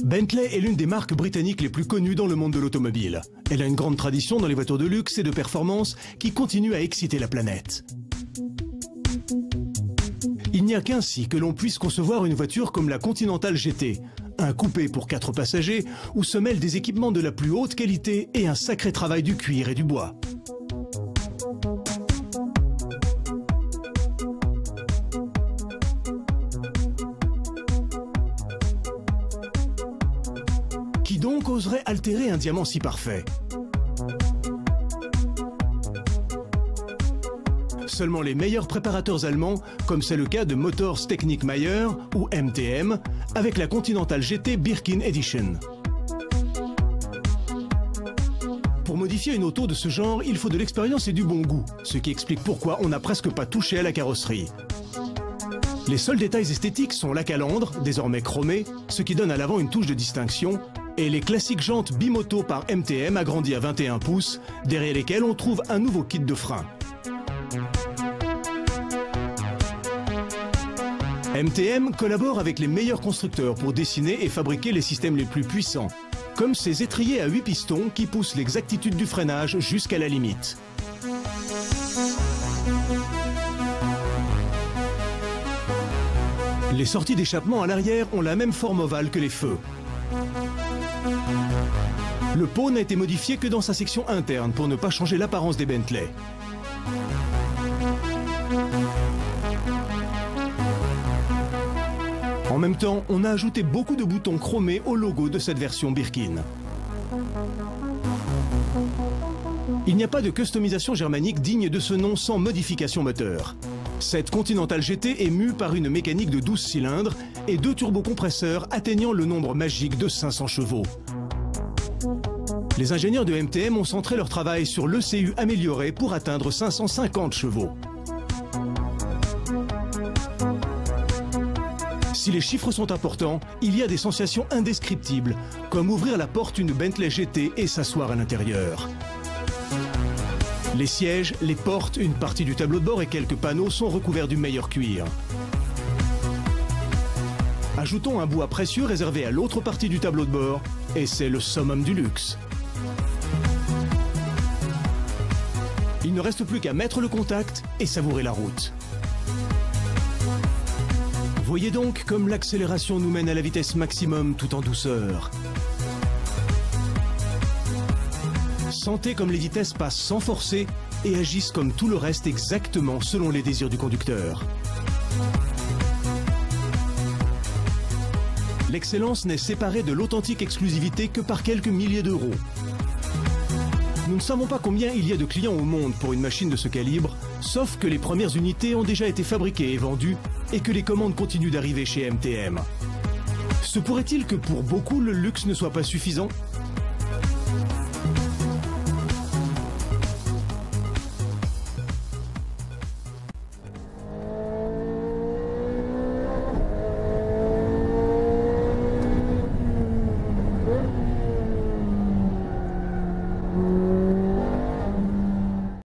Bentley est l'une des marques britanniques les plus connues dans le monde de l'automobile. Elle a une grande tradition dans les voitures de luxe et de performance qui continuent à exciter la planète. Il n'y a qu'ainsi que l'on puisse concevoir une voiture comme la Continental GT, un coupé pour 4 passagers où se mêlent des équipements de la plus haute qualité et un sacré travail du cuir et du bois. Qui donc oserait altérer un diamant si parfait? Seulement les meilleurs préparateurs allemands, comme c'est le cas de Motors Technik Mayer ou MTM, avec la Continental GT Birkin Edition. Pour modifier une auto de ce genre, il faut de l'expérience et du bon goût, ce qui explique pourquoi on n'a presque pas touché à la carrosserie. Les seuls détails esthétiques sont la calandre, désormais chromée, ce qui donne à l'avant une touche de distinction, et les classiques jantes bimoto par MTM agrandies à 21 pouces, derrière lesquelles on trouve un nouveau kit de frein. MTM collabore avec les meilleurs constructeurs pour dessiner et fabriquer les systèmes les plus puissants, comme ces étriers à 8 pistons qui poussent l'exactitude du freinage jusqu'à la limite. Les sorties d'échappement à l'arrière ont la même forme ovale que les feux. Le pot n'a été modifié que dans sa section interne pour ne pas changer l'apparence des Bentley. En même temps, on a ajouté beaucoup de boutons chromés au logo de cette version Birkin. Il n'y a pas de customisation germanique digne de ce nom sans modification moteur. Cette Continental GT est mue par une mécanique de 12 cylindres et 2 turbocompresseurs atteignant le nombre magique de 500 chevaux. Les ingénieurs de MTM ont centré leur travail sur l'ECU amélioré pour atteindre 550 chevaux. Si les chiffres sont importants, il y a des sensations indescriptibles, comme ouvrir la porte d'une Bentley GT et s'asseoir à l'intérieur. Les sièges, les portes, une partie du tableau de bord et quelques panneaux sont recouverts du meilleur cuir. Ajoutons un bois précieux réservé à l'autre partie du tableau de bord, et c'est le summum du luxe. Il ne reste plus qu'à mettre le contact et savourer la route. Voyez donc comme l'accélération nous mène à la vitesse maximum tout en douceur. Sentez comme les vitesses passent sans forcer et agissent comme tout le reste exactement selon les désirs du conducteur. L'excellence n'est séparée de l'authentique exclusivité que par quelques milliers d'euros. Nous ne savons pas combien il y a de clients au monde pour une machine de ce calibre, sauf que les premières unités ont déjà été fabriquées et vendues et que les commandes continuent d'arriver chez MTM. Se pourrait-il que pour beaucoup le luxe ne soit pas suffisant ?